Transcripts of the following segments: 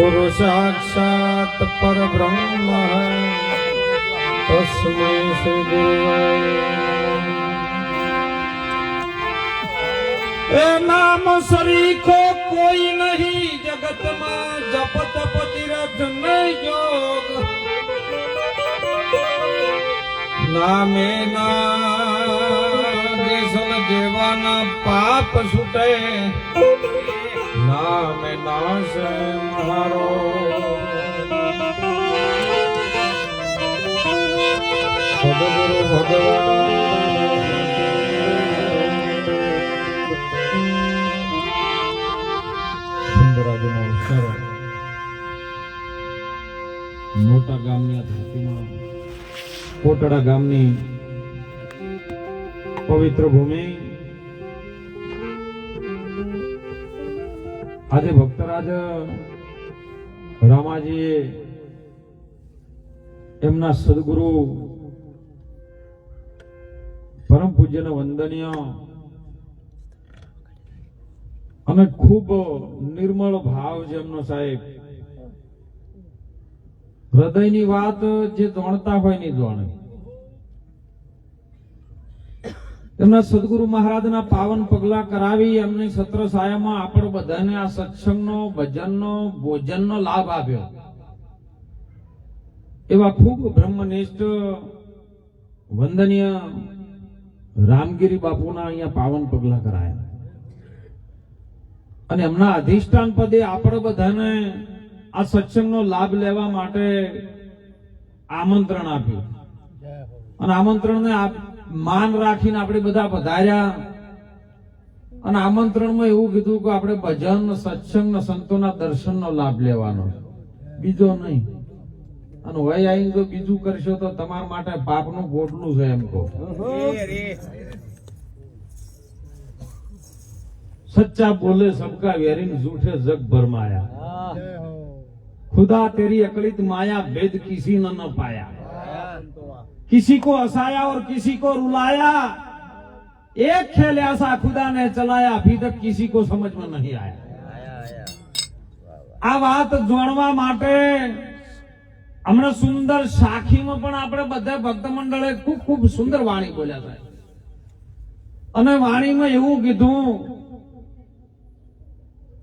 गुरु साक्षात परब्रह्म है तस्मै श्री गुरुवे ए नाम सरीखो कोई नहीं जगत में जप तप तीरथ नहीं योग नामे ना देशन जेवाना पाप छूटे नामे नाश मारो सदगुरु भगवान સુંદરાજીનો અવસર મોટા ગામની ધરતીમાં કોટડા ગામની પવિત્ર ભૂમિ આજે ભક્તરાજ રામાજીએ એમના સદગુરુ પરમ પૂજ્ય વંદનીય અને ખૂબ નિર્મળ ભાવ છે એમનો સાહેબ. હૃદયની વાત જે જાણતા હોય નહીં જાણે. એમના સદગુરુ મહારાજના પાવન પગલા કરાવી એમની સત્ર સાયામાં આપણે બધાને આ સત્સંગનો ભજનનો ભોજનનો લાભ આપ્યો. એવા ખૂબ બ્રહ્મનિષ્ઠ વંદનીય રામગીરી બાપુના અહીંયા પાવન પગલા કરાયા અને એમના અધિષ્ઠાન પદે આપણે બધાને આ સત્સંગનો લાભ લેવા માટે આમંત્રણ આપ્યું અને આમંત્રણને માન રાખીને આપણે બધા પધાર્યા અને આમંત્રણમાં એવું કીધું કે આપણે ભજન સત્સંગ સંતોના દર્શનનો લાભ લેવાનો, બીજો નહીં. અને વય આવીને જો બીજું કરશો તો તમારા માટે પાપનું પોટલું છે એમ કહો. सच्चा बोले सबका वेरिन झूठे जग भरमाया खुदा तेरी अकलित माया भेद किसी न पाया किसी को हंसाया और किसी को रुलाया एक खेल ऐसा खुदा ने चलाया अभी तक किसी को समझ में नहीं आया. આ વાત જોણવા માટે હમણાં સુંદર સાખીમાં પણ આપણે બધા ભક્ત મંડળે ખૂબ ખૂબ સુંદર વાણી બોલ્યા છે અને વાણીમાં એવું કીધું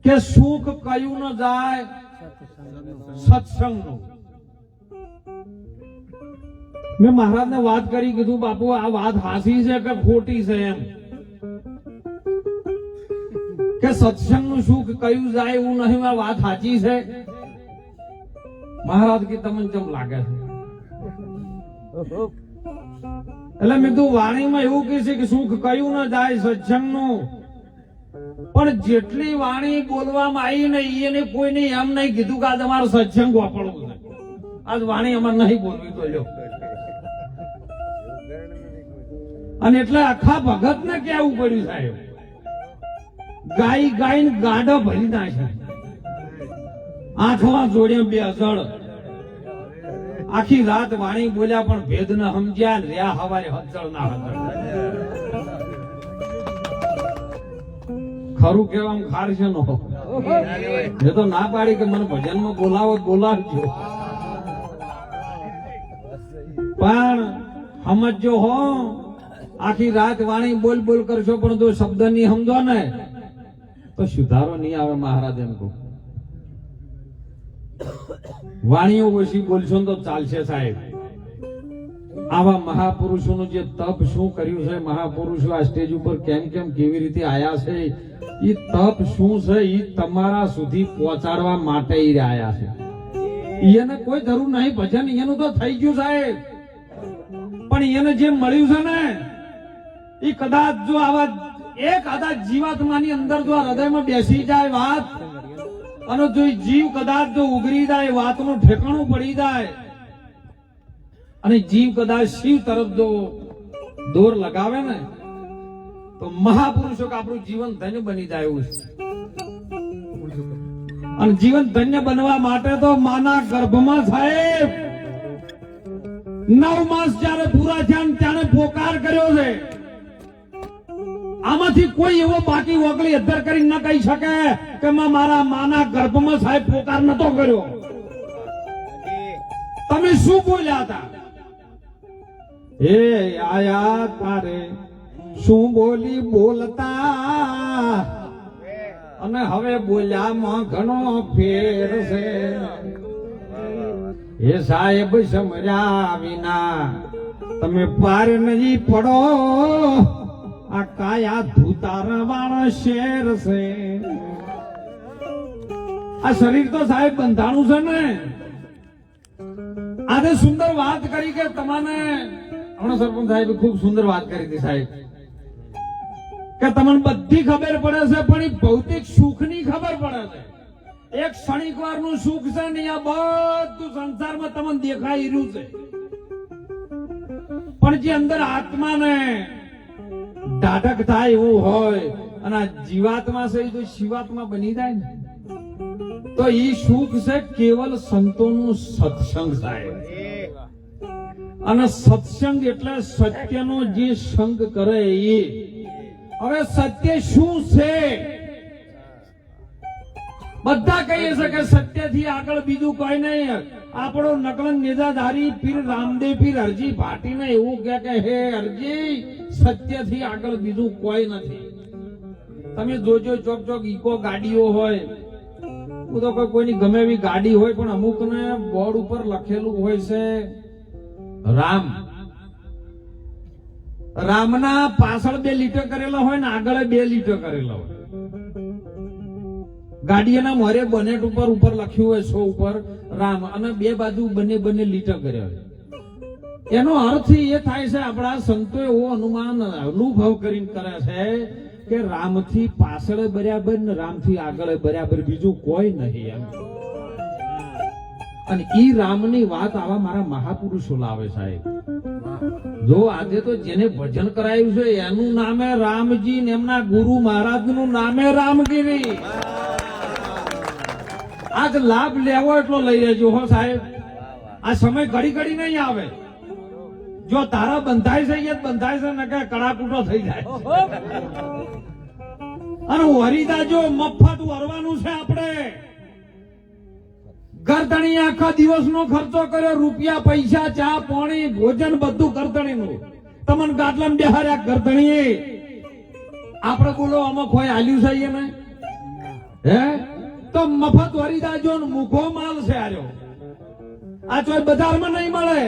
કે સુખ કયું ન જાય સત્સંગનું. મેં મહારાજને વાત કરી, કીધું બાપુ આ વાત હાસી છે કે ખોટી છે એમ કે સત્સંગનું સુખ કયું જાય એવું નહીં, આ વાત સાચી છે. મહારાજ કે તમને કેમ લાગે છે? એટલે મેં કીધું વાણીમાં એવું કહે છે કે સુખ કયું ન જાય સત્સંગનું, પણ જેટલી વાણી બોલવામાં આવી ને એને કોઈને એમ નહીં કીધું કે આ તમારો સત્સંગ વાપરવું છે, આજ વાણી અમારે નહીં બોલવી તો લ્યો. અને એટલે આખા ભગત ને કેવું પડ્યું સાહેબ, ગાય ગાય ગાડો ભરી નાખે, આંખમાં જોડ્યા બે અસળ, આખી રાત વાણી બોલ્યા પણ ભેદ ન સમજ્યા, રહ્યા હવારે હચળ ના હચળ. ખરું કેવા ખાર છે નો એ તો ના પાડી કે મને ભજનમાં બોલાવો બોલાવજો, પણ સમજો હો આખી રાત વાણી બોલ બોલ કરશો પણ જો શબ્દ નહીં સમજો ને તો સુધારો નહીં આવે. મહારાજ એમ કહું વાણીઓ ઓછી બોલશો તો ચાલશે સાહેબ. આવા મહાપુરુષોનું જે તપ શું કર્યું છે, મહાપુરુષો આ સ્ટેજ ઉપર કેમ કેમ કેવી રીતે આયા છે, એ તપ શું છે એ તમારા સુધી પહોંચાડવા માટે આયા છે. એને કોઈ જરૂર નહીં ભજન એનું તો થઈ ગયું સાહેબ, પણ એને જે મળ્યું છે ને એ કદાચ જો આવા એક આદા જીવાત્માની અંદર જો હૃદયમાં બેસી જાય વાત, અને જો જીવ કદાચ જો ઉગરી જાય, વાતનું ઠેકાણું પડી જાય અને જીવ કદાચ શિવ તરફ જો દોર લગાવે ને તો મહાપુરુષો કે આપણું જીવન ધન્ય બની જાય એવું છે. અને જીવન ધન્ય બનવા માટે તો માના ગર્ભમાં સાહેબ 9 માસ જયારે પૂરા થયા ત્યારે પોકાર કર્યો છે આમાંથી કોઈ એવો બાકી ઓગળી અધર કરી ન કહી શકે કે મેં મારા માના ગર્ભમાં સાહેબ પોકાર નતો કર્યો. તમે શું બોલ્યા હતા? એ આયા તારે શું બોલી બોલતા અને હવે બોલ્યામાં ઘણો ફેર છે. એ સાહેબ સમર્યા વિના તમે પાર નહીં પડો. આ કાયા ધૂતાર વાળા શેર છે. આ શરીર તો સાહેબ બંધાણું છે ને. આજે સુંદર વાત કરી કે તમને હમણાં સરપંચ સાહેબ ખૂબ સુંદર વાત કરી હતી સાહેબ કે તમને બધી ખબર પડે છે પણ એ ભૌતિક સુખની ખબર પડે છે. એક ક્ષણિક વારનું સુખ છે ને આ બધું સંસારમાં તમને દેખાઈ રહ્યું છે. પણ જે અંદર આત્માને ડાઢક થાય એવું હોય અને આ જીવાત્મા છે તો શિવાત્મા બની જાય ને તો એ સુખ છે કેવલ સંતોનું સત્સંગ સાહેબ. અને સત્સંગ એટલે સત્યનો જે સંગ કરે એ. હવે સત્ય શું છે? બધા કહીએ છે કે સત્યથી આગળ બીજું કોઈ નહીં. આપણો નકલન નેજાધારી પીર રામદેવ પીર હરજી ભાટીને એવું કહે કે હે હરજી સત્યથી આગળ બીજું કોઈ નથી. તમે જોજો ચોક ચોક ઈકો ગાડીઓ હોય હું તો કોઈની ગમે એવી ગાડી હોય પણ અમુક ને બોર્ડ ઉપર લખેલું હોય છે રામ. રામના પાછળ 2 લીટર કરેલા હોય ને આગળ 2 લીટર કરેલા હોય. ગાડીના મોરે બોનેટ ઉપર લખ્યું હોય 100 ઉપર રામ અને 2 બાજુ બંને લીટર કર્યા હોય. એનો અર્થ એ થાય છે આપણા સંતો એવો અનુભવ કરીને કરે છે કે રામથી પાછળ બરાબર ને રામથી આગળ બરાબર બીજું કોઈ નહીં એમ. અને ઈ રામની વાત આવા મારા મહાપુરુષો લાવે સાહેબ. જો આજે તો જેને ભજન કરાયું છે એનું નામે રામજી ને એમના ગુરુ મહારાજ નું નામે રામગીરી. આજ લાભ લેવો એટલો લઈ લેજો હો સાહેબ. આ સમય ઘડી ઘડી નહીં આવે. જો તારા બંધાય છે એ બંધાય છે ને કે કડાકૂટો થઈ જાય. અને વરીદા જો મફત વરવાનું છે આપણે. ગરદણી આખા દિવસનો ખર્ચો કર્યો રૂપિયા પૈસા ચા પાણી ભોજન બધું ગરદણીનું. તમને ગાટલામાં બેહાર્યા ગરદણીએ આપણે બોલો અમુક હોય હાલ્યું છે ને હે તો મફત વરીદા જો મુખો માલ છે આર્યો. આ ચોય બજારમાં નહીં મળે.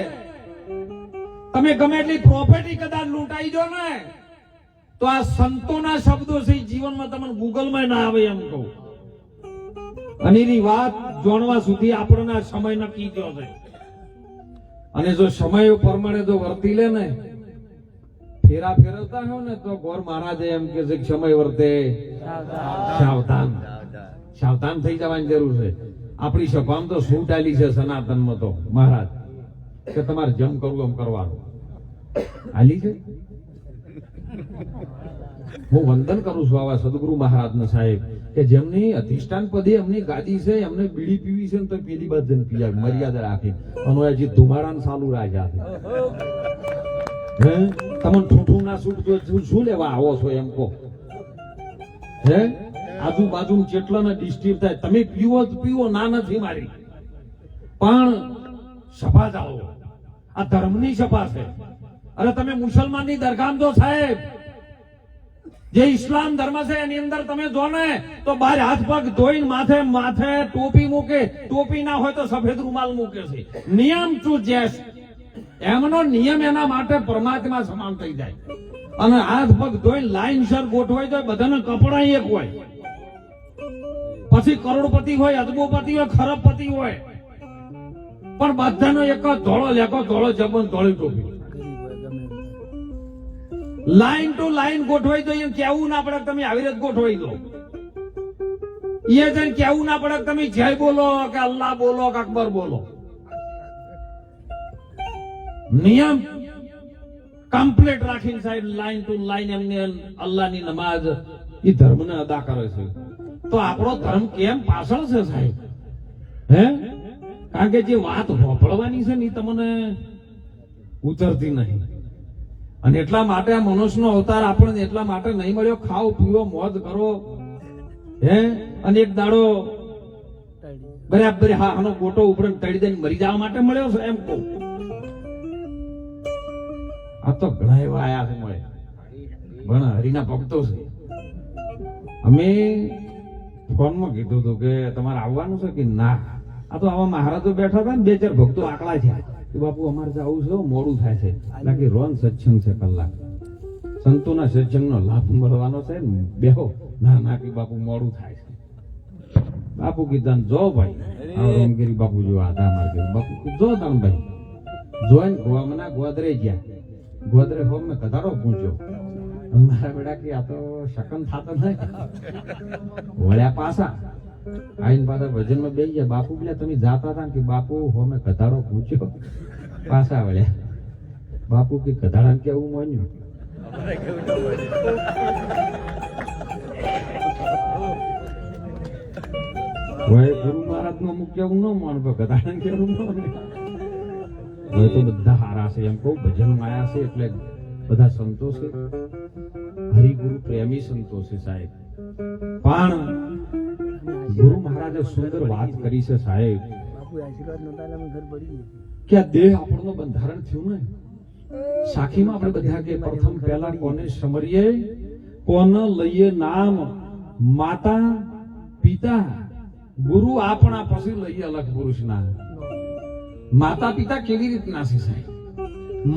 તમે ગમે એટલી પ્રોપર્ટી કદાચ લૂંટાઈ જો ને તો આ સંતોના શબ્દો છે જીવનમાં તમને ગૂગલમાં ના આવે એમ કહું. અને એની વાત જાણવા સુધી આપણને સમય નક્કી થયો છે. અને જો સમય પ્રમાણે જો વર્તી લે ને ફેરા ફેરવતા હોય ને તો ગોર મહારાજે એમ કે છે સમય વર્તે સાવધાન થઈ જવાની જરૂર છે. આપણી સભામાં તો શું ચાલી છે સનાતનમાં તો મહારાજ કે તમારે જેમ કરવું એમ કરવાનું હાલી છે. હું વંદન કરું છું આવા સદગુરુ મહારાજને સાહેબ કે જેમની અધિષ્ઠાન પદે એમની ગાદી છે. એમને બીડી પીવી છે ને તો પેલી બાદ જન પીયા મર્યાદા રાખી અને હજી ધુમાડાને ચાલુ રાખ્યા છે. તમને ઠૂઠું ના છૂટજો શું લેવા આવો છો એમ કહો. હે આજુબાજુ જેટલા ને ડિસ્ટર્બ થાય. તમે પીવો પીવો ના નથી મારી પણ સભા જાઓ. આ ધર્મની સભા છે. અરે તમે મુસલમાનની દરગાહ જો સાહેબ જે ઇસ્લામ ધર્મ છે એની અંદર તમે જો ને તો બહાર હાથ પગ ધોઈને માથે ટોપી મૂકે. ટોપી ના હોય તો સફેદ રૂમાલ મૂકે છે. નિયમ ટુ જેસ એમનો નિયમ એના માટે પરમાત્મા સમાન થઈ જાય. અને હાથ પગ ધોઈને લાઈનસર ગોઠવાઈ જાય. બધાને કપડા એક હોય. પછી કરોડપતિ હોય અદબોપતિ હોય ખરબપતિ હોય પણ બધાનો એક ધોળો લેખો ધોળો જબન ધોળી ટોપી. લાઈન ટુ લાઈન ગોઠવાઈ દો. કેવું ના પડે તમે આવી રીતે ગોઠવાઈ દો. એ જઈને કેવું ના પડે તમે જય બોલો કે અલ્લાહ બોલો કે અકબર બોલો. નિયમ કમ્પ્લીટ રાખીને સાહેબ લાઈન ટુ લાઈન એમને અલ્લાહની નમાઝ એ ધર્મને અદા કરે છે. તો આપણો ધર્મ કેમ પાછળ છે સાહેબ? હે કારણ કે જે વાત હોપળવાની છે ને એ તમને ઉતરતી નહીં. અને એટલા માટે આ મનુષ્યનો અવતાર આપણને એટલા માટે નહીં મળ્યો, ખાઓ પીવો મોજ કરો, હે, અને એક દાડો બરાબર હા આનો ગોટો ઉપર તળી દઈને મરી જવા માટે મળ્યો છે એમ કહું. આ તો ઘણા એવા આયા છે મળે, ઘણા હરિના ભક્તો છે. અમે ફોનમાં કીધું હતું કે તમારે આવવાનું છે કે ના, આ તો આવા મહારાજો બેઠા હતા ને, બે ચાર ભક્તો આકડા છે કે બાપુ અમારે જવું છે, મોડું થાય છે, બાકી રોન સત્સંગ છે કલાક, સંતોના સત્સંગનો લાભ મળવાનો છે ને, બેહો. ના ના કે બાપુ મોડું થાય છે. બાપુ કીધા જો ભાઈ, રામગીરી બાપુ જો હતા અમારે બાપુ જો તમે ભાઈ જોઈને ગોમના ગોદરે ગયા, ગોદરે હોમ મેં કધારો પૂછ્યો, મારા બેડા કે આ તો શકન થાતો નહીં, વળ્યા પાછા આઈને પાછા ભજનમાં બેસી ગયા. બાપુ બોલ્યા તમે જાતા હતા ને કે બાપુ હોમે કધારો પૂછ્યો, પાછા વળ્યા. બાપુ કે કધાડા કેવું માન્યું? ગુરુ મહારાજ નું અમુક કેવું ન માનતો, કધાડા કેવું તો બધા હારા છે એમ કહું. ભજન માયા છે એટલે બધા સંતો છે, હરિગુરુ પ્રેમી સંતો છે સાહેબ. પણ ગુરુ મહારાજે સુંદર વાત કરી છે સાહેબ કે આ દેહ આપણનું બંધારણ થયું ને, સાખીમાં આપણે બધા કે પ્રથમ પહેલા કોને સમરીએ, કોને લઈએ નામ, માતા પિતા ગુરુ આપણા, પછી લઈએ અલગ પુરુષના. માતા પિતા કેવી રીતના છે સાહેબ?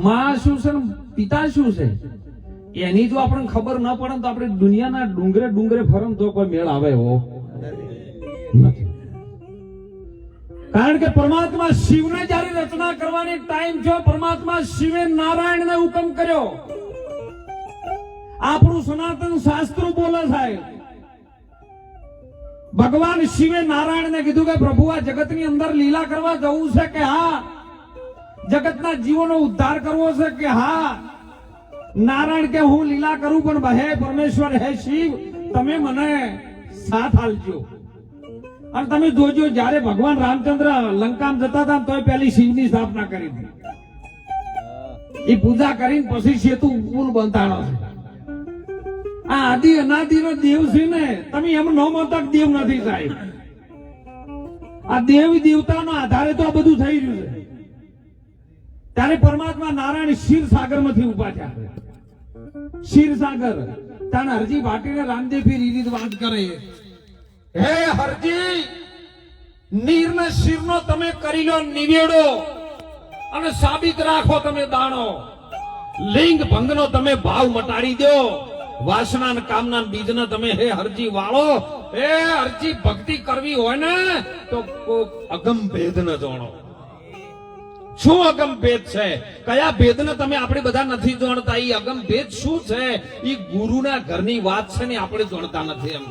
માં શું છે પિતા શું છે એની જો આપણને ખબર ન પડે તો આપણે દુનિયાના ડુંગરે ડુંગરે ફરમ તો કોઈ મેળ આવે એવો નથી. કારણ કે પરમાત્મા શિવને જયારે રચના કરવાની ટાઈમ થયો, પરમાત્મા શિવે નારાયણને હુકમ કર્યો. આપણું સનાતન શાસ્ત્રો બોલે સાહેબ, ભગવાન શિવે નારાયણને કીધું કે પ્રભુ આ જગતની અંદર લીલા કરવા જવું છે કે હા, જગતના જીવોનો ઉદ્ધાર કરવો છે કે હા. નારાયણ કે હું લીલા કરું, પણ હે પરમેશ્વર, હે શિવ, તમે મને સાથ આલજો. અને તમે જોજો જયારે ભગવાન રામચંદ્ર લંકામાં જતા હતા તોય પહેલી શિવની સ્થાપના કરી હતી. એ પૂજા કરીને પછી સેતુ પુલ બંધાણો છે. આ આદિ અનાદિ નો દેવ છે ને, તમે એમ ન માનતા દેવ નથી સાહેબ. આ દેવી દેવતાનો આધારે તો આ બધું થઈ રહ્યું છે. ત્યારે પરમાત્મા નારાયણ ક્ષીર સાગર માંથી ઉભા થયા. ક્ષીર સાગર ત્યાં હરજી ભાટીને રામદેવ પીર એ રીત વાત કરે, હે હરજી, નીર ને શિર નો તમે કરી લો નિવેડો, અને સાબિત રાખો તમે દાણો. લિંગ ભંગ નો તમે ભાવ મટાડી દો, વાસના કામના બીજ ને તમે હે હરજી વાળો. હે હરજી, ભક્તિ કરવી હોય ને તો અગમ ભેદ ન જાણો. શું અગમ ભેદ છે? કયા ભેદ ને તમે આપણે બધા નથી જાણતા? એ અગમ ભેદ શું છે? એ ગુરુના ઘરની વાત છે ને, આપણે જાણતા નથી. એમ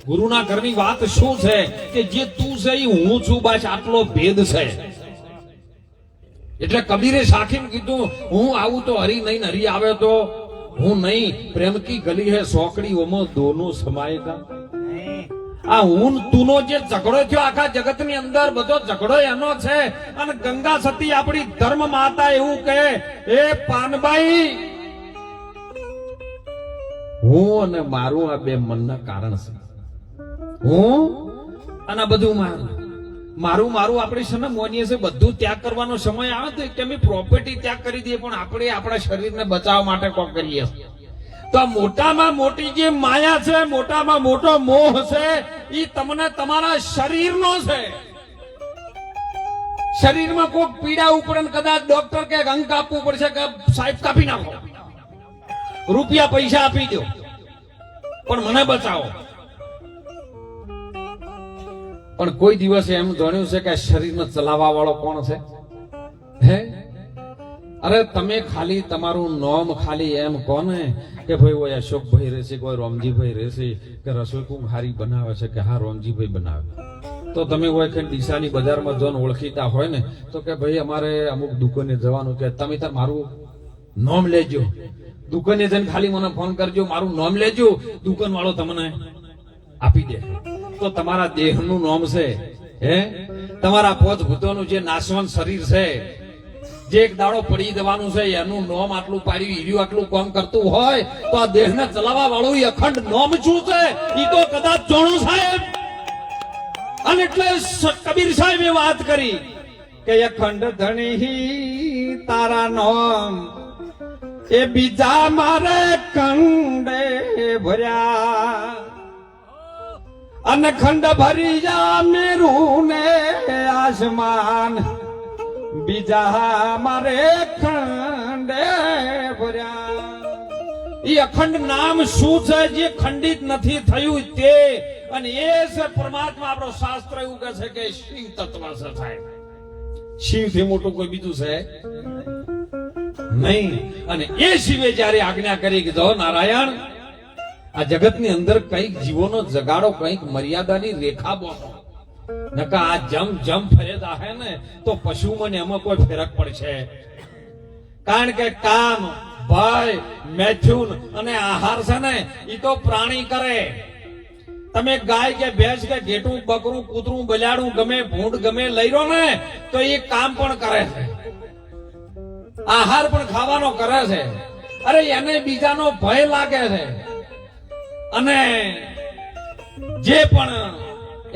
ગુરુના ઘરની વાત શું છે કે જે તું છે એ હું છું, બસ આટલો ભેદ છે. એટલે કબીરે સાખીને કીધું, હું આવું તો હરી નહીં, હરી આવે તો હું નહીં. પ્રેમ કી ગલી હે સોકડી, ઓમાં દોનો સમાયેગા. આ હું તુનો જે ઝઘડો થયો આખા જગત ની અંદર, બધો ઝઘડો એનો છે. અને ગંગા સતી આપણી ધર્મ માતા એવું કહે, એ પાનબાઈ, હું અને મારું આ બે મનના કારણ છે. હું અને બધું મારું મારું આપણે છે ને મોનીએ છે. બધું ત્યાગ કરવાનો સમય આવે તો કે અમે પ્રોપર્ટી ત્યાગ કરી દઈએ, પણ આપણે આપણા શરીરને બચાવવા માટે કોક કરીએ. તો મોટામાં મોટી જે માયા છે, મોટામાં મોટો મોહ છે, એ તમને તમારા શરીરનો છે. શરીરમાં કોઈક પીડા ઉપડે ને કદાચ ડોક્ટર કે અંગ કાપવું પડશે કે સાહેબ કાપી નાખો, રૂપિયા પૈસા આપી દો, પણ મને બચાવો. પણ કોઈ દિવસ એમ જાણ્યું છે કે શરીરને ચલાવવા વાળો કોણ છે? હે, અરે તમે ખાલી તમારું નામ ખાલી એમ કોને કે ભાઈ ઓય અશોકભાઈ રહેશે, કોઈ રોમજીભાઈ રહેશે, કે રસોઈ કોક હારી બનાવે છે કે હા રોમજીભાઈ બનાવે. તો તમે કોઈ કઈ ડીસાની બજારમાં જોન ઓળખીતા હોય ને તો કે ભાઈ અમારે અમુક દુકાને જવાનું, કે તમે તાર મારું નામ લેજો, દુકાને જઈને ખાલી મને ફોન કરજો, મારું નામ લેજો, દુકાન વાળો તમને આપી દે. તો તમારા દેહનું નામ છે, હે, તમારા પોત ભૂતોનું જે નાશવંત શરીર છે, જે એક દાડો પડી દેવાનું છે એનું નોમ આટલું પાડ્યું હીર્યું આટલું કામ કરતું હોય તો આ દેહને ચલાવવા વાળું ઈ અખંડ નોમ શું છે ઈ તો કદાચ જોણું સાહેબ. અને એટલે કબીર સાહેબે વાત કરી કે અખંડ ધણી તારા નોમ એ બીજા મારે કંડે ભર્યા અને ખંડ ભરી જા મેરું ને આસમાન બીજા મારે ખંડે ભર્યા. એ અખંડ નામ શું છે જે ખંડિત નથી થયું તે, અને એ છે પરમાત્મા. આપણો શાસ્ત્ર એવું કહે છે કે શિવ તત્વ છે સાહેબ. શિવ થી મોટું કોઈ બીજું છે નહીં. અને એ શિવે જયારે આજ્ઞા કરી કે જો નારાયણ આ જગતની અંદર કઈક જીવોનો જગાડો, કઈક મર્યાદાની રેખા બોલો, નકા આ જમ જમ ફરે દાહે ને તો પશુ મને એમાં કોઈ ફેરક પડશે. કારણ કે કામ, ભય, મૈથુન અને આહાર છે ને એ તો પ્રાણી કરે. તમે ગાય કે ભેંસ કે ઘેટું, બકરું, કૂતરું, બલાડું ગમે, ભૂંડ ગમે લઈ લો ને તો એ કામ પણ કરે છે, આહાર પણ ખાવાનો કરે છે. અરે એને બીજાનો ભય લાગે છે અને જે પણ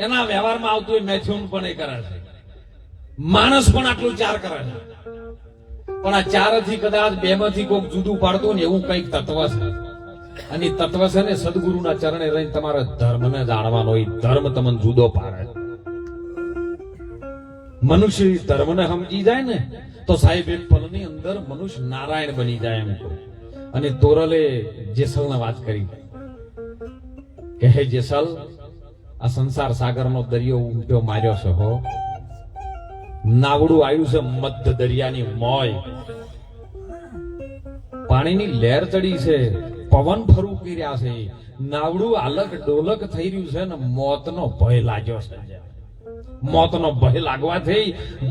એના વ્યવહારમાં આવતું હોય મેથ્યુન પણ એ કરે છે. માણસ પણ આટલું ચાર કરે છે, પણ આ ચારથી કદાચ બે માંથી કોઈક જુદું પાડતું ને એવું કઈક તત્વ છે. અને તત્વ છે ને સદગુરુના ચરણે રહીને તમારે ધર્મને જાણવાનો. એ ધર્મ તમને જુદો પાડે. મનુષ્ય ધર્મને સમજી જાય ને તો સાહેબ એક પલની અંદર મનુષ્ય નારાયણ બની જાય એમ કહું. અને તોરલે જેસલને વાત કરી કે હે જેસલ, આ સંસાર સાગરનો દરિયો ઉમટ્યો માર્યો છે હો. નાવડું આવ્યું છે મધ્ય દરિયાની મોય, પાણીની લહેર ચડી છે, પવન ફરું કર્યા છે, નાવડું આલક ડોલક થઈ રહ્યું છે ને મોતનો ભય લાગ્યો છે. મોતનો ભય લાગવાથી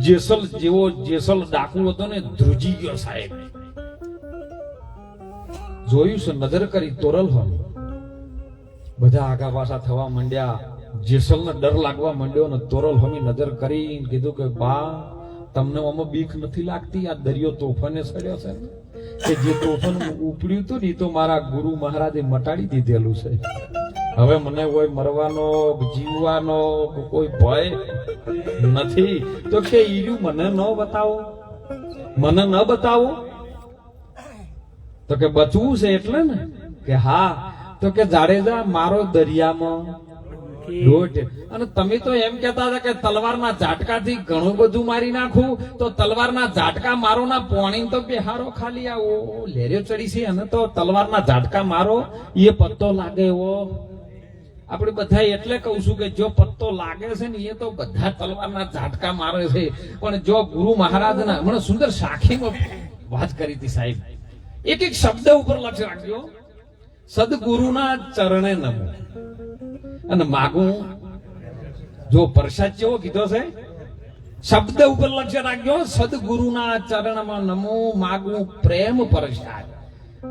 જેસલ જેવો જેસલ ડાકુ હતો ને ધ્રુજી ગયો સાહેબ. જોયું છે, નજર કરી તોરલ હમ બધા આગા પાછા થવા માંડ્યા. જેસલને ડર લાગવા માંડ્યો ને તોરલ હમી નજર કરી કીધું કે બા તમને આમાં બીક નથી લાગતી? આ દરિયો તોફાને સડ્યો છે કે જે તોફાન ઉપડ્યું હતું ને એ તો મારા ગુરુ મહારાજે મટાડી દીધેલું છે. હવે મને કોઈ મરવાનો જીવવાનો કોઈ ભય નથી. તો કે ઈર્યું મને ન બતાવો, મને ન બતાવો. તો કે બચવું છે એટલે ને કે હા. તો કે જાડેજા મારો દરિયામાં લોટ. અને તમે તો એમ કહેતા હતા કે તલવારના ઝાટકાથી ઘણું બધું મારી નાખું. તો તલવારના ઝાટકા મારો ના પોણી તો બેહારો ખાલી આવો લેર્યો ચડી છે અને તો તલવારના ઝાટકા મારો એ પત્તો લાગે એવો. આપણે બધા એટલે કહું છું કે જો પત્તો લાગે છે ને એ તો બધા તલવારના ઝાટકા મારે છે. પણ જો ગુરુ મહારાજના મને સુંદર સાખીમાં વાત કરી હતી સાહેબ. એક એક શબ્દ ઉપર લક્ષ્ય રાખજો. સદગુરુના ચરણે નમો અને માગું. જો પ્રસાદ જેવો કીધો છે, શબ્દ ઉપર લક્ષ્ય રાખજો. સદગુરુના ચરણમાં નમો માગું પ્રેમ પ્રસાદ.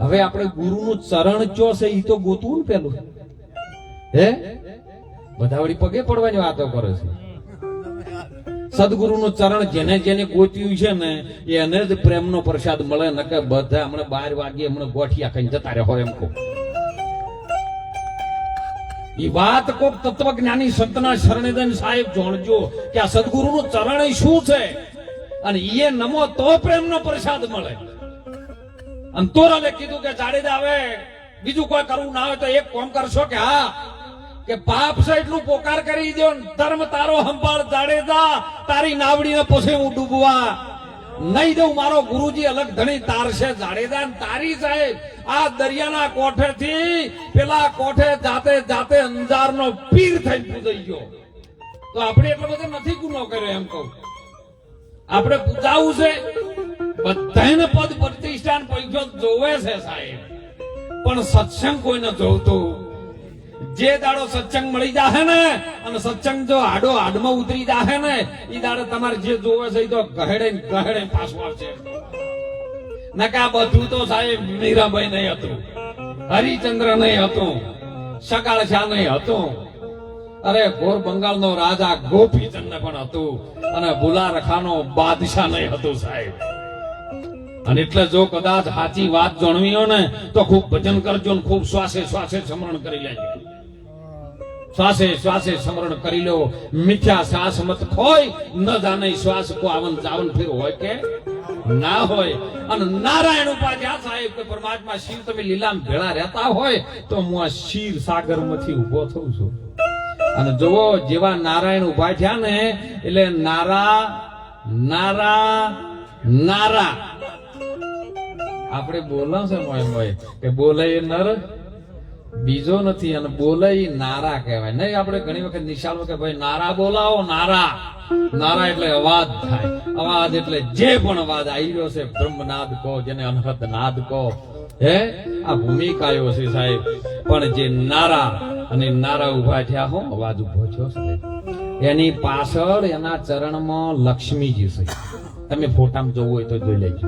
હવે આપણે ગુરુનું ચરણ ચો છે એ તો ગોતવું ને પેલું. હે બધા વળી પગે પડવાની વાતો કરે છે. સદગુરુનું ચરણ જેને જેને ગોત્યું છે ને એને જ પ્રેમનો પ્રસાદ મળે. ન કે બધા હમણાં 12 વાગે હમણાં ગોઠિયા કઈ જતા રહે હોય એમ કહું. એ વાત કોક તત્વજ્ઞાની સંતના શરણે જઈને સાહેબ જોણજો કે આ સદગુરુનું ચરણ શું છે અને એ નમો તો પ્રેમનો પ્રસાદ મળે. અને તોરલે કીધું કે જાડેજા હવે બીજું કોઈ કરવું ના હોય તો એક કામ કરશો કે હા કે પાપ છે એટલું પોકાર કરી દો, ધર્મ તારો સંભાળ જાડેજા, તારી નાવડીને પછી હું ડૂબવા નહીં દઉં. મારો ગુરુજી અલગ ધણી તારશે જાડેજા. તારી સાહેબ આ દરિયાના કોઠેથી પેલા કોઠે જાતે જાતે અંજારનો પીર થઈને પૂજાઈ ગયો. તો આપણે એટલો બધો નથી ગુનો કર્યો એમ કહું. આપણે પૂજાવું છે બધાને પદ પ્રતિષ્ઠાન પૈસો જોવે છે સાહેબ, પણ સત્સંગ કોઈને જોવતું. જે દાડો સત્સંગ મળી જાહે ને અને સત્સંગ જો હાડો હાડમાં ઉતરી જાહે ને એ દાડો તમારે જે જોવે છે એ તો ગહેડે ગહેડે પાછું આવશે. નકા બધું તો સાહેબ મીરાબાઈ નહીં હતું, હરિચંદ્ર નહીં હતું, સકાળ શાહ નહીં હતું, અરે ગોર બંગાળનો રાજા ગોપીચંદ પણ હતું, અને ભુલારખાનો બાદશાહ નહીં હતું સાહેબ. અને એટલે જો કદાચ સાચી વાત જાણવી હોય ને તો ખૂબ ભજન કરજો ને ખૂબ શ્વાસે શ્વાસે સ્મરણ કરી લેજો. શ્વાસે શ્વાસે સ્મરણ કરી લો. મિથ્યા શ્વાસ મત ખોય, ન જાણે શ્વાસ કો આવન જાવન ફિર હોય કે ના હોય. અને નારાયણ ઉપાધ્યાય સાહેબ કે પરમાત્મા શિવ તમે લીલામ ભેળા રહેતા હોય તો હું આ ક્ષીર સાગર માંથી ઉભો થઉં છું. અને જુઓ જેવા નારાયણ ઉભા થયા ને એટલે નારા નારા નારા આપણે બોલા છે મોય કે બોલે એ નર બીજો નથી અને બોલે એ નારા કહેવાય નહીં. આપણે ઘણી વખત નિશાળ કે ભાઈ નારા બોલાવો. નારા નારા એટલે અવાજ થાય. અવાજ એટલે જે પણ અવાજ આવી રહ્યો છે બ્રહ્મનાદ કહો, જેને અનહદ નાદ કહો, હે આ ભૂમિકાયો છે સાહેબ. પણ જે નારા અને નારા ઉભા થયા હો અવાજ ઉભો થયો સાહેબ, એની પાછળ એના ચરણમાં લક્ષ્મીજી છે. તમે ફોટામાં જોવું હોય તો જોઈ લેજો.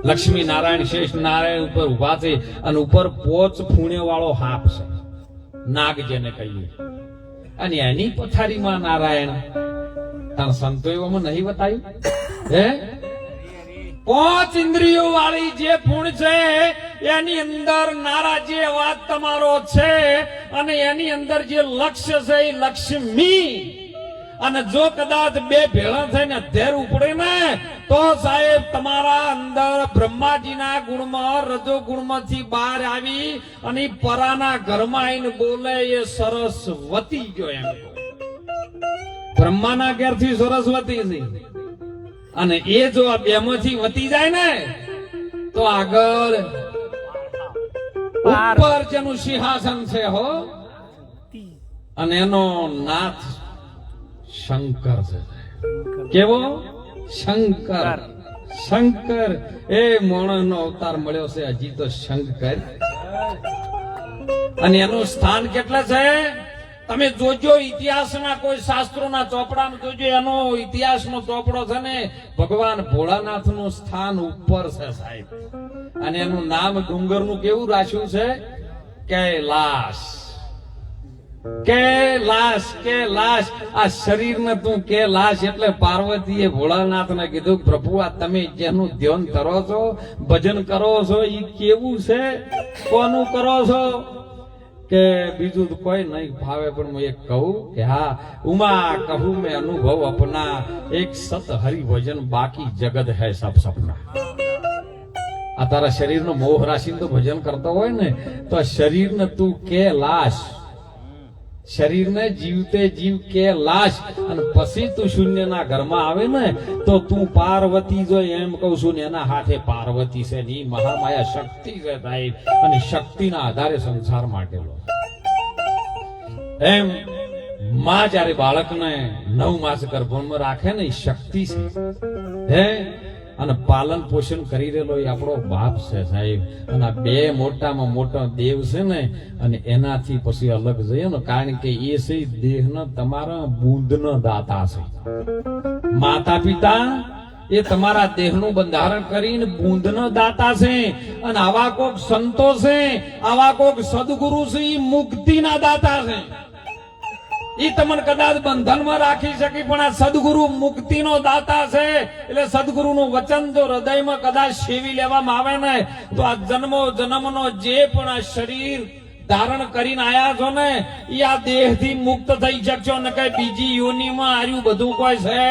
લક્ષ્મી નારાયણ શેષ નારાયણ ઉપર ઉભા છે અને ઉપર પોચ ફૂણે વાળો હાપ છે, નાગ જેને કહીએ. અને એની પથારીમાં નારાયણ. તાર સંતો એવામાં નહીં બતાવ્યું હે? 5 ઇન્દ્રિયો વાળી જે ફૂણ છે એની અંદર નારા જે અવાજ તમારો છે અને એની અંદર જે લક્ષ્ય છે એ લક્ષ્મી. અને જો કદાચ બે ભેળા થઈને ધેર ઉપડે ને તો સાહેબ તમારા અંદર બ્રહ્માજીના ગુણમાં રજો ગુણમાંથી બહાર આવી અને પરાના ઘરમાં આવીને બોલે એ સરસ્વતી ગયો. એમ બ્રહ્માના ઘેરથી સરસ્વતી છે અને એ જો આ બેમાંથી વતી જાય ને તો આગળ ઉપર જેનું સિંહાસન છે હો, અને એનો નાથ શંકર છે. કેવો? શંકર. શંકર એ મોણસનો અવતાર મળ્યો છે હજી તો શંકર. અને એનું સ્થાન કેટલા છે તમે જોજો. ઇતિહાસના કોઈ શાસ્ત્રોના ચોપડામાં જોજો, એનો ઇતિહાસનો ચોપડો છે ને ભગવાન ભોળાનાથનું સ્થાન ઉપર છે સાહેબ. અને એનું નામ ડુંગરનું કેવું રાખ્યું છે? કૈલાસ. કૈલાસ કૈલાસ. આ શરીરને તું કૈલાસ એટલે પાર્વતીએ ભોળાનાથને કીધું પ્રભુ આ તમે જેનું ધ્યાન કરો છો, ભજન કરો છો એ કેવું છે? કોનું કરો છો? કે બીજું તો કોઈ નહીં ભાવે પણ હું એક કહું કે હા ઉમા કહું મેં અનુભવ અપના, એક સત હરિ ભજન બાકી જગત હૈ સબ સપના. આ તારા શરીરનો મોહ રાશિને તો ભજન કરતો હોય ને તો આ શરીરને તું કૈલાસ, શરીરને જીવતે જીવ કૈલાસ. અને પછી તું શૂન્યના ઘરમાં આવે ને તો તું પાર્વતી જો એમ કહું છું ને એના હાથે પાર્વતી છે ની મહામાયા શક્તિ છે સાહેબ. અને શક્તિના આધારે સંસાર માટેલો એમ માં જયારે બાળકને 9 માસ ગર્ભમાં રાખે ને એ શક્તિ છે હે. અને પાલન પોષણ કરી રહેલો એ આપણો બાપ છે સાહેબ. અને આ બે મોટામાં મોટો દેવ છે ને અને એનાથી પછી અલગ જઈએ ને કારણ કે એ છે દેહનો તમારા બુંદનો દાતા છે. માતા પિતા એ તમારા દેહનું બંધારણ કરીને બુંદનો દાતા છે. અને આવા કોક સંતો છે, આવા કોક સદગુરુ છે એ મુક્તિના દાતા છે. એ તમને કદાચ બંધનમાં રાખી શકે પણ આ સદગુરુ મુક્તિનો દાતા છે. એટલે સદગુરુનું વચન જો હૃદયમાં કદાચ સેવી લેવામાં આવે ને તો આ જન્મો જન્મનો જે પણ આ શરીર ધારણ કરીને આયા છો ને એ આ દેહથી મુક્ત થઈ શકશો ને કઈ બીજી યોનિમાં આર્યું બધું કોઈ છે?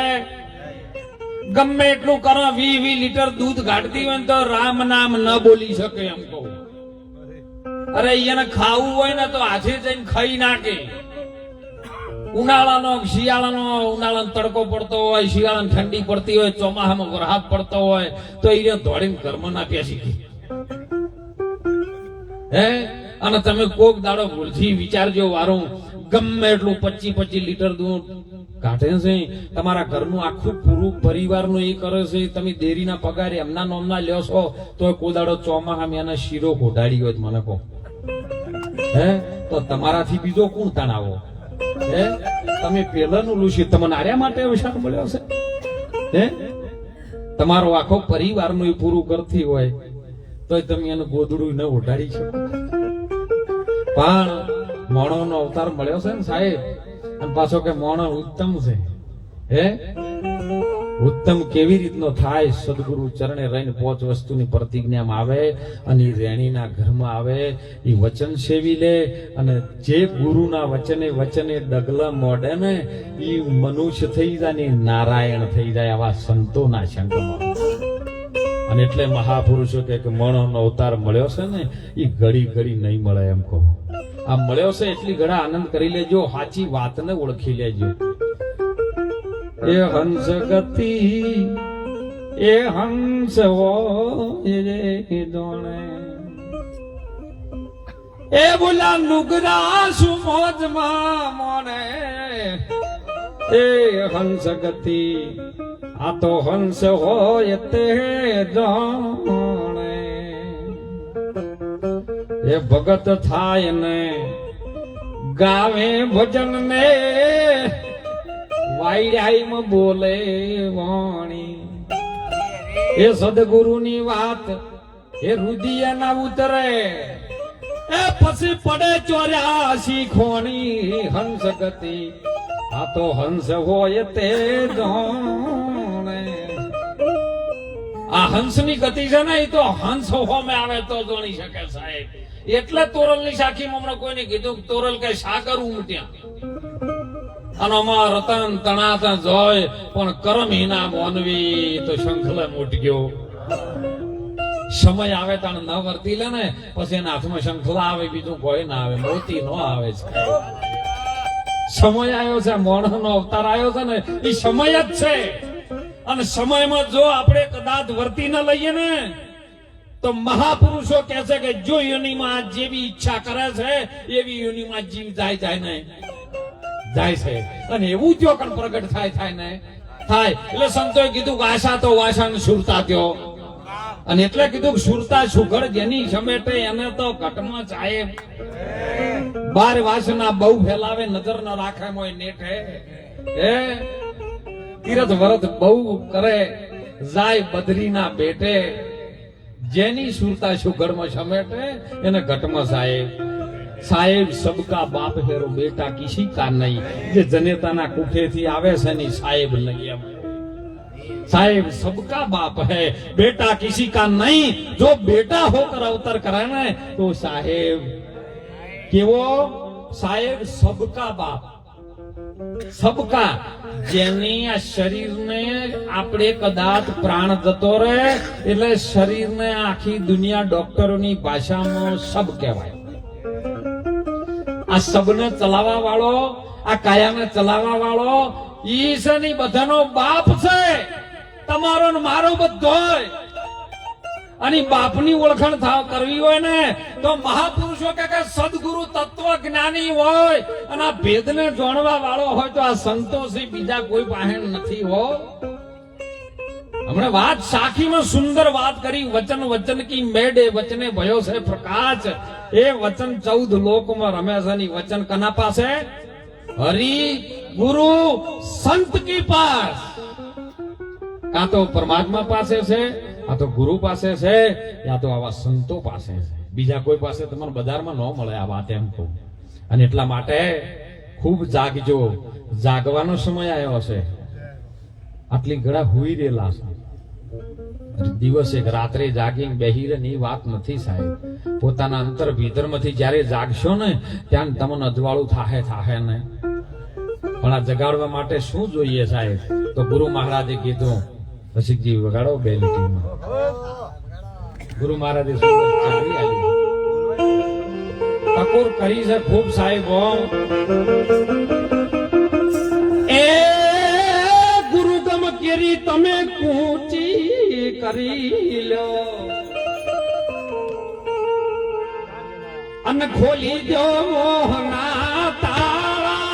ગમે એટલું કરો 20 લીટર દૂધ કાઢતી હોય તો રામ નામ ન બોલી શકે એમ કહું. અરે એને ખાવું હોય ને તો આજે જઈને ખાઈ નાખે. ઉનાળાનો તડકો પડતો હોય, શિયાળામાં ઠંડી પડતી હોય, ચોમાસામાં વરસાદ પડતો હોય તો એ દોડીને ઘરમાં ના પેસી ગઈ હે. અને તમે કોક દાડો ભૂલથી વિચારજો વારું ગમે એટલું 25 લીટર દૂધ કાઢે છે તમારા ઘરનું આખું પૂરું પરિવારનું એ કરે છે. તમે દેરીના પગારે એમના નોમના લ્યો છો તો કોઈ દાડો ચોમાસામાં એના શીરો ઘોટાડી હોય મને કહો હે તો તમારાથી બીજો કોણ તણાવો હે? તમે પેલાનું લુસી તમને આર્યા માટે વિશાળ મળ્યો છે હે? તમારો આખો પરિવારનું પૂરું કરતી હોય તો તમે એનું ગોદડું ન ઉડાડી શકો. પણ મોણોનો અવતાર મળ્યો છે ને સાહેબ. અને પાછો કે મોણો ઉત્તમ છે હે. ઉત્તમ કેવી રીતનો થાય? સદગુરુ ચરણે રહીને 5 વસ્તુની પ્રતિજ્ઞામાં આવે અને ઈ રેણીના ઘરમાં આવે, એ વચન સેવી લે, અને જે ગુરુના વચને ડગલા મોડે ને એ મનુષ્ય થઈ જાય ને નારાયણ થઈ જાય, આવા સંતોના સંગમાં. અને એટલે મહાપુરુષો કે મણોનો અવતાર મળ્યો છે ને એ ઘડી ઘડી નહીં મળે એમ કહો. આ મળ્યો છે એટલી ઘડા આનંદ કરી લેજો, સાચી વાતને ઓળખી લેજો. એ હંસ ગતિ એ હંસ હોય દોણે, એ બોલા નુગરા સુમોજમાં મોને, એ હંસ ગતિ આ તો હંસ હોય તે જાણે. એ ભગત થાય ને ગાવે ભજન ને વાયડાઈમાં બોલે વાણી, એ સદગુરુની વાત એ રુદિયા ના ઉતરે, એ પછી પડે 84 ખોણી. હંસ ગતિ આ તો હંસ હોય તે જાણે. આ હંસની ગતિ છે ને એ તો હંસ હોમે આવે તો જાણી શકે સાહેબ. એટલે તોરલની સાખીમાં હમણાં કોઈને કીધું તોરલ કે સાકર ઉમટ્યા અને અમાર રતન તણાતા જોય પણ કરમ હિના મોનવી તો શંખલે મૂટ ગયો. સમય આવે તાણ ન વર્તી લે ને પછી એના હાથમાં શંખલા આવે, બીજું કોઈ ના આવે, મોતી ન આવે છે. સમય આવ્યો છે, મોણનો અવતાર આવ્યો છે ને એ સમય જ છે. અને સમયમાં જો આપણે કદાચ વર્તી ન લઈએ ને તો મહાપુરુષો કહે છે કે જો યોનિમાં જેવી ઈચ્છા કરે છે એવી યોનિમાં જીવ જાય ને જાય છે. અને એવું જો કણ પ્રગટ થાય ને થાય. એટલે સંતોએ કીધું કે આશા તો વાસા ને સુરતા ત્યો. અને એટલે કીધું કે સુરતા સુઘડ જેની સમેટે એને તો ઘટમાં ચાહે. 12 વાસના બહુ ફેલાવે, નજર ન રાખે મોય નેઠે. એ તીરથ વરત બહુ કરે જાય બદરીના બેટે, જેની સુરતા સુઘડમાં સમેટે એને ઘટમાં સાહેબ. સાહેબ સબકા બાપ હેરો બેટા કિસી કા નહીં. જે જનેતાના કુખેથી આવે છે ને સાહેબ નહીં એમ. साहेब सबका बाप है, बेटा किसी का नहीं. जो बेटा होकर अवतर करे ना तो साहेब केवो साहेब सबका बाप. सबका જેની આ શરીરને આપણે કદાચ પ્રાણ જતો રહે એટલે શરીરને આખી દુનિયા ડોક્ટરોની ભાષામાં સબ કહેવાય. આ સબને ચલાવવા વાળો, આ કાયાને ચલાવવા વાળો ઈશની બધાનો બાપ છે. તમારો ને મારો બધો. અને બાપની ઓળખાણ કરવી હોય ને તો મહાપુરુષો કે સદગુરુ તત્વ જ્ઞાની હોય અને આ ભેદને જાણવા વાળો હોય તો આ સંતોષી બીજા કોઈ પાસે નથી હો. હમણાં વાત સાખીમાં સુંદર વાત કરી. વચન કી મેડે વચને ભયો છે પ્રકાશ. એ વચન 14 લોકમાં રમે છે. ની વચન કના પાસે? હરિ ગુરુ સંત કી પાસ. કાં તો પરમાત્મા પાસે છે, આ તો ગુરુ પાસે છે, યા તો આવા સંતો પાસે છે. બીજા કોઈ પાસે તમારે બજારમાં ન મળે આ વાત એમ કહું. અને એટલા માટે ખૂબ જાગજો. જાગવાનો સમય આવ્યો છે. આટલી ઘડા હુઈ રહેલા છે. દિવસે રાત્રે જાગીને બેહી રહે ની વાત નથી સાહેબ. પોતાના અંતર ભીતરમાંથી જ્યારે જાગશો ને ત્યાં તમને અજવાળું થાહે ને. પણ આ જગાડવા માટે શું જોઈએ સાહેબ? તો ગુરુ મહારાજે કીધું રસિકજી વગાડો બે લીટીમાં. ગુરુ મહારાજે ટકોર કરી છે ખૂબ સાહેબ. એ ગુરુગમ કેરી તમે કૂચી કરી લો અને ખોલી દો મોહના તાળા.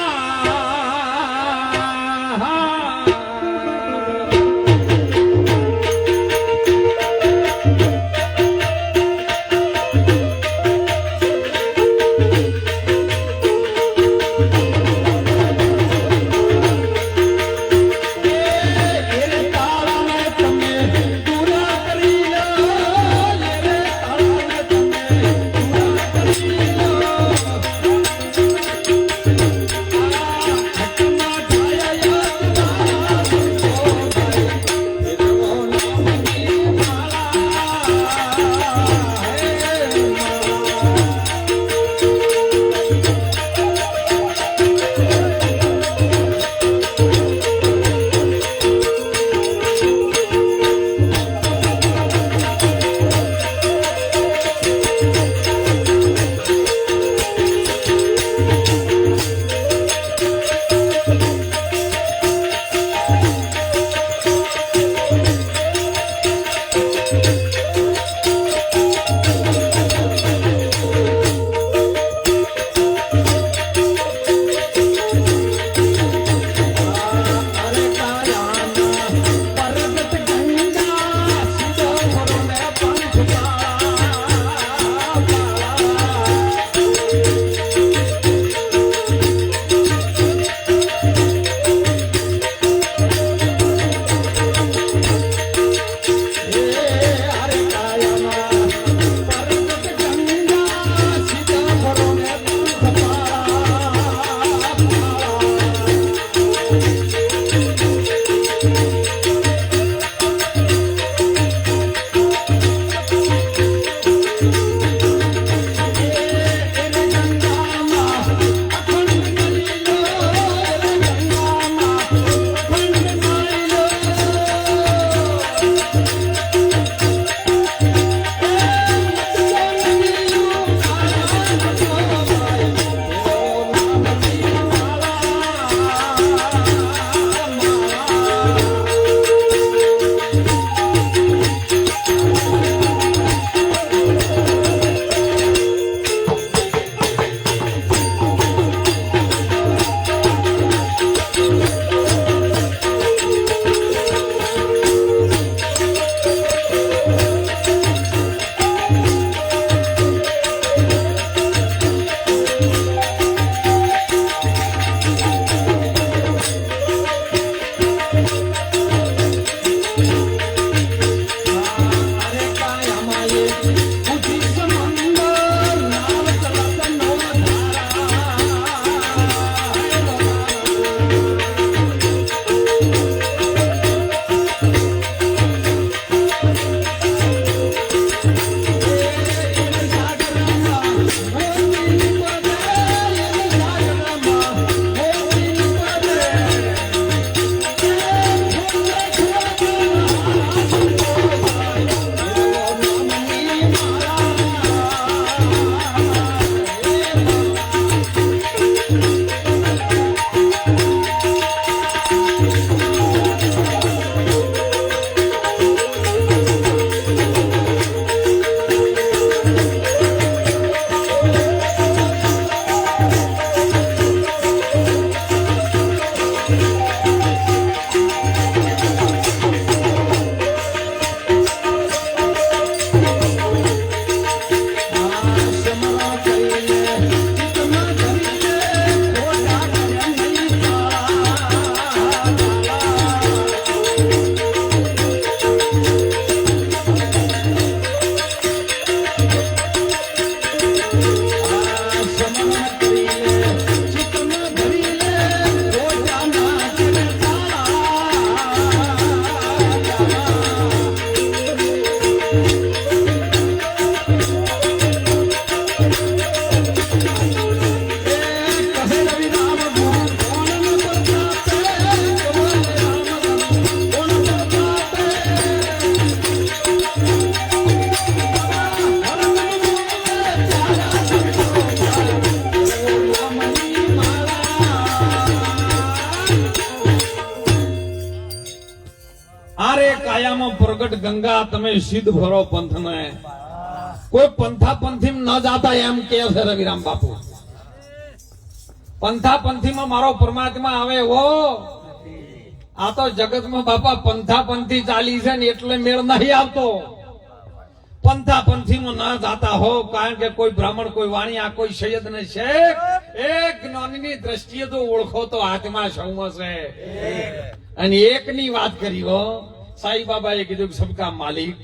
જમણા કરી લે ચિત્તમાં ભરી લે રોજાના ચિરે કાયામાં પ્રગટ ગંગા તમે સિદ્ધ ભરો પંથને કોઈ પંથા પંથી ન જાતા એમ કે છે રવિરામ બાપુ પંથા પંથીમાં મારો પરમાત્મા આવે હો આ તો જગતમાં બાપા પંથા પંથી ચાલી છે ને એટલે મેળ નહીં આવતો પંથા પંથીમાં ન જાતા હો કારણ કે કોઈ બ્રાહ્મણ કોઈ વાણિયા કોઈ સૈયદ ને શેખ એક જ્ઞાનની દ્રષ્ટિએ તો ઓળખો તો આત્મા સૌમાં છે અને એકની વાત કરી હો સાઈ બાબાએ કીધું કે સબકા માલિક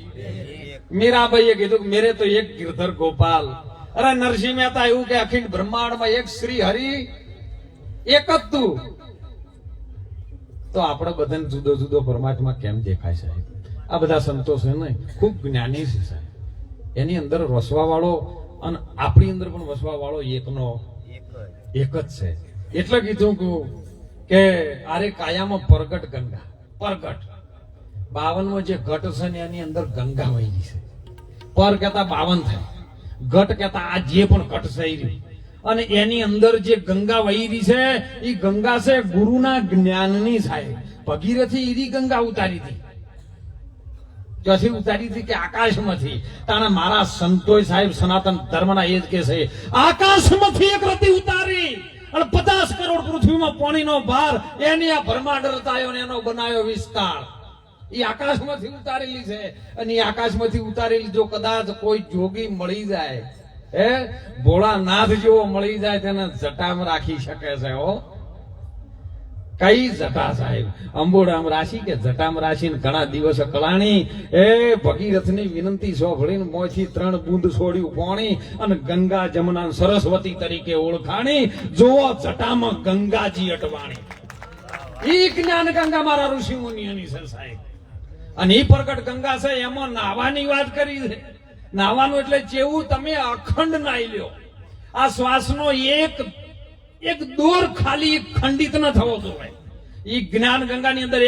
મીરાબાઈએ કીધું કે મેરે તો એક ગિરધર ગોપાલ અરે નરસિંહ મહેતા એવું કે અખિલ બ્રહ્માંડમાં એક શ્રી હરિ એક જ તું તો આપણે બધાને જુદો જુદો પરમાત્મા કેમ દેખાય સાહેબ આ બધા સંતો છે ને ખૂબ જ્ઞાની છે સાહેબ એની અંદર વસવા વાળો અને આપણી અંદર પણ વસવા વાળો એકનો એક જ છે એટલે કીધું કે આરે કાયામાં પ્રગટ ગંગા પ્રગટ 52 જે ઘટ છે ને એની અંદર ગંગા વહી છે પર કહેતા 52 થાય ઘટ કહેતા આ જે પણ ઘટ છે અને એની અંદર જે ગંગા વહી રહી છે એ ગંગા છે ગુરુના જ્ઞાનની સાહેબ ભગીરથી ઈરી ગંગા ઉતારી હતી ક્યાંથી ઉતારી હતી કે આકાશમાંથી તાણા મારા સંતોય સાહેબ સનાતન ધર્મના એ જ કે છે આકાશમાંથી એક રતી ઉતારી અને 50 કરોડ પૃથ્વીમાં પાણીનો ભાર એની આ બ્રહ્માંડ રચાયો ને એનો બનાવ્યો વિસ્તાર એ આકાશમાંથી ઉતારેલી છે અને એ આકાશમાંથી ઉતારેલી જો કદાચ કોઈ જોગી મળી જાય હે ભોળાનાથ જેવો મળી જાય તેને જટામાં રાખી શકે છે હો કઈ જટા સાહેબ અંબોડામ રાશી કે જટામ રાશી ઘણા દિવસ કળાણી એ ભગીરથની વિનંતી સોભળીને મોંથી 3 બૂંદ છોડ્યું પાણી અને ગંગા જમના સરસ્વતી તરીકે ઓળખાણી જોવો જટામાં ગંગાજી અટવાણી ઈ જ્ઞાન ગંગા મારા ઋષિ મુનિઓની છે સાહેબ અને ઈ પ્રગટ ગંગા છે એમાં નાવાની વાત કરી છે નાવાનું એટલે જેવું તમે અખંડ નાઈ લ્યો આ શ્વાસનો એક દોર ખાલી ખંડિત ન થવો જોઈએ ઈ જ્ઞાન ગંગાની અંદર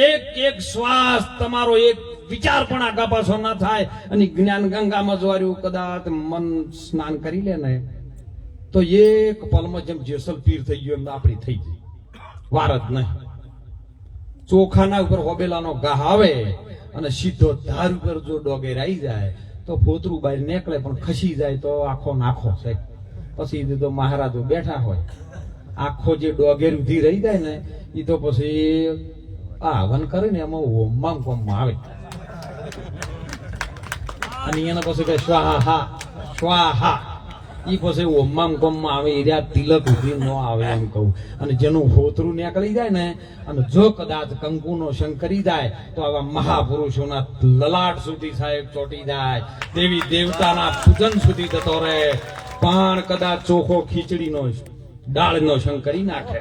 એક શ્વાસ તમારો એક વિચાર પણ આગા પાછો ના થાય અને જ્ઞાન ગંગામાં જોવાર્યું કદાચ મન સ્નાન કરી લે ને તો એક પલમાં જેમ જેસલ પીર થઈ ગયો એમ આપણી થઈ ગઈ વાર જ નહીં ચોખાના ઉપર હોબેલાનો ઘા આવે અને સીધો ધાર ઉપર જો ડોગેર આવી જાય તો ફોતરું બહાર નીકળે પણ ખસી જાય તો આખો નાખો છે પછી તો મહારાજો બેઠા હોય આખો જે ડોગેર ઉધી રહી જાય ને એ તો પછી આ હવન કરે ને એમાં હોમમાં કોમમાં આવે અને એના પછી કે સ્વાહા સ્વાહા ઈ પછી હોમમાં કોમમાં આવે એરિયા તિલક ઉધી ન આવે એમ કહું અને જેનું હોતરું નીકળી જાય ને અને જો કદાચ કંકુનો શંખ કરી જાય તો આવા મહાપુરુષોના લલાટ સુધી સાહેબ ચોટી જાય દેવી દેવતાના પૂજન સુધી જતો રહે પણ કદાચ ચોખ્ખો ખીચડીનો ડાળનો શંખ કરી નાખે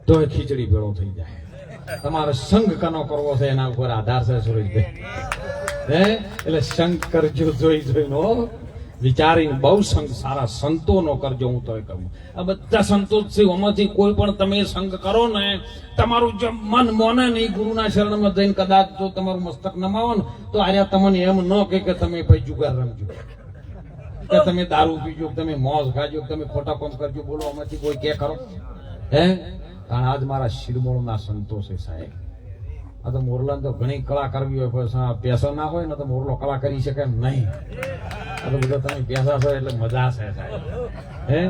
તો ખીચડી ભેળો થઈ જાય તમારે સંગ કનો કરવો છે એના ઉપર આધાર છે સુરેશભાઈ હે એટલે સંગ કરજો જોઈને વિચારીને બહુ સંગ સારા સંતોનો કરજો હું તો કહું આ બધા સંતો છે એમાંથી કોઈ પણ તમે સંગ કરો ને તમારું જે મન મોને નહીં ગુરુના શરણમાં જઈને કદાચ જો તમારું મસ્તક નમાવો ને તો આર્યા તમને એમ ન કે તમે ભાઈ જુગાર રમજો કે તમે દારૂ પીજો તમે મોજ ખાજો તમે ખોટા કામ કરજો બોલો આમાંથી કોઈ કે કરો હે કારણ આજ મારા શિરમોળના સંતો છે સાહેબ આ તો મોરલા તો ઘણી કળા કરવી હોય પૈસા ના હોય ને તો મોરલો કળા કરી શકે નહીં આ તો બધા તમે પૈસા છો એટલે મજા છે સાહેબ હે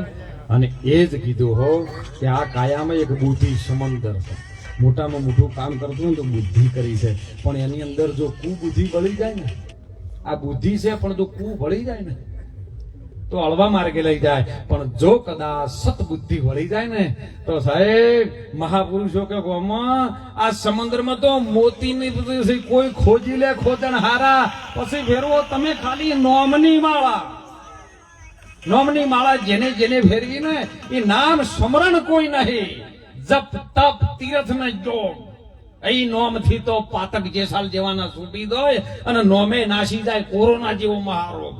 અને એ જ કીધું હો કે આ કાયામાં એક બુદ્ધિ સમંદર છે મોટામાં મોટું કામ કરતું હોય તો બુદ્ધિ કરી છે પણ એની અંદર જો કુબુદ્ધિ ભળી જાય ને આ બુદ્ધિ છે પણ જો કુ ભળી જાય ને તો હળવા માર્ગે લઈ જાય પણ જો કદાચ સતબુદ્ધિ વળી જાય ને તો સાહેબ મહાપુરુષો કે આ સમુદ્રમાં તો મોતીની કોઈ ખોજી લે ખોજણ હારા પછી ફેરવો તમે ખાલી નોમની વાળા નોમની માળા જેને જેને ફેરવી ને એ નામ સ્મરણ કોઈ નહીં. જપ તપ તીર્થ ને જોગ એ નોમ થી તો પાતક જેસાલ જેવાના છૂટી દોય અને નોમે નાસી જાય કોરોના જેવો મહારોગ.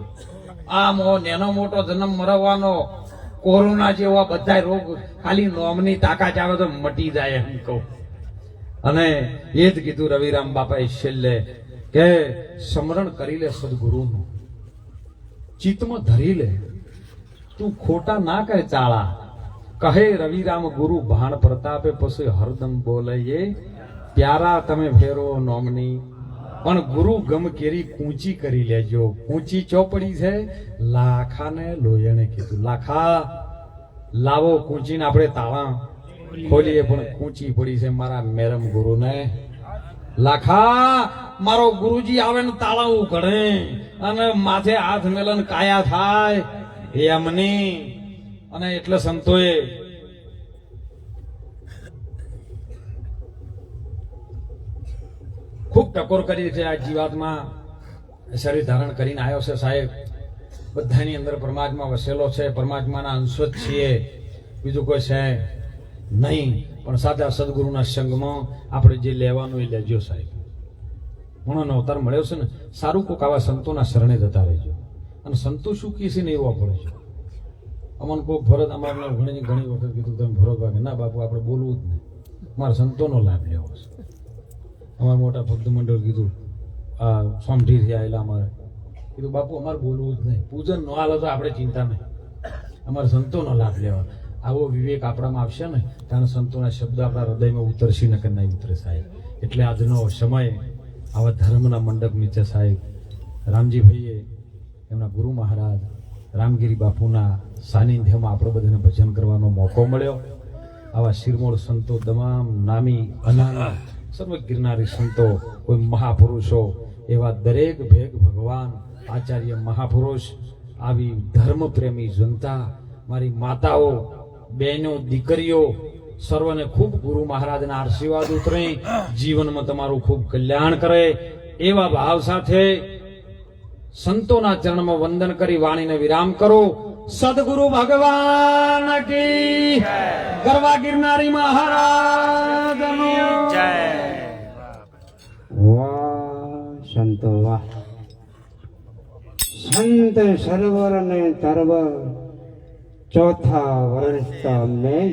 આમ નેનો મોટો જન્મ મરવાનો કોરોના જેવા બધા રોગ ખાલી નોમની તાકાત આવે તો મટી જાય એમ કહું. અને એ જ કીધું રવિરામ બાપાએ છેલ્લે કે સ્મરણ કરી લે સદગુરુનું, ચિત્તમાં ધરી લે, તું ખોટા ના કહે ચાળા. કહે રવિરામ ગુરુ ભાણ પ્રતાપે પછી હરદમ બોલે એ પ્યારા તમે ફેરો નોમની, પણ ગુરુ ગમ કેરી કૂંચી કરી લેજો. કૂંચી ચોપડી છે લાખાને લોયણે કીધું, લાખા લાવો કૂંચીને આપણે તાળા ખોલીએ, પણ કૂંચી પડી છે મારા મેરમ ગુરુને. લાખા મારો ગુરુજી આવે ને તાળા ઉઘડે અને માથે હાથ મેલન કાયા થાય એમની. અને એટલે સંતોએ ખૂબ ટકોર કરી છે. આ જીવાતમાં શરીર ધારણ કરીને આવ્યો છે સાહેબ. બધાની અંદર પરમાત્મા વસેલો છે, પરમાત્માના અંશો જ છીએ, બીજું કોઈ છે નહીં. પણ સાચા સદગુરુના સંગમાં આપણે જે લેવાનું એ લેજો સાહેબ. મણોનો અવતાર મળ્યો છે ને, સારું કોક આવા સંતોના શરણે જતા રહેજો. અને સંતો શું કહે છે ને એવું પડે છે. અમને કોઈ ભરત અમારે ઘણી વખત કીધું તમે ભરત ભાગે ના બાપુ આપણે બોલવું જ નહીં, મારે સંતોનો લાભ લેવો છે. અમારા મોટા ભક્ત મંડળ કીધું આ સોમઠીથી આવેલા અમારે કીધું બાપુ અમારે બોલવું જ નહીં, પૂજન ન હાલે તો આપણે ચિંતા નહીં, અમારે સંતોનો લાભ લેવા. આવો વિવેક આપણામાં આવશે ને ત્યારે સંતોના શબ્દ આપણા હૃદયમાં ઉતરશે ને કે નહીં ઉતરે સાહેબ. એટલે આજનો સમય આવા ધર્મના મંડપ નીચે સાહેબ રામજીભાઈએ એમના ગુરુ મહારાજ રામગીરી બાપુના સાનિધ્યમાં આપણે બધાને ભજન કરવાનો મોકો મળ્યો. આવા શિરમોળ સંતો, તમામ નામી અનાના સર્વ ગિરનારી સંતો, કોઈ મહાપુરુષો, એવા દરેક ભેગ ભગવાન આચાર્ય મહાપુરુષ, આવી ધર્મ પ્રેમી જનતા, મારી માતાઓ, બહેનો, દીકરીઓ, સર્વને ખૂબ ગુરુ મહારાજના આશીર્વાદ ઉતરે, જીવનમાં તમારું ખૂબ કલ્યાણ કરે એવા ભાવ સાથે સંતોના ચરણમાં વંદન કરી વાણીને વિરામ કરો. સદગુરુ ભગવાન કી ગરવા ગિરનારી મહારાજનો જય. વાહ સંતો વાહ, સંત સરોવર ને તરવર ચોથા વર્ષ મેં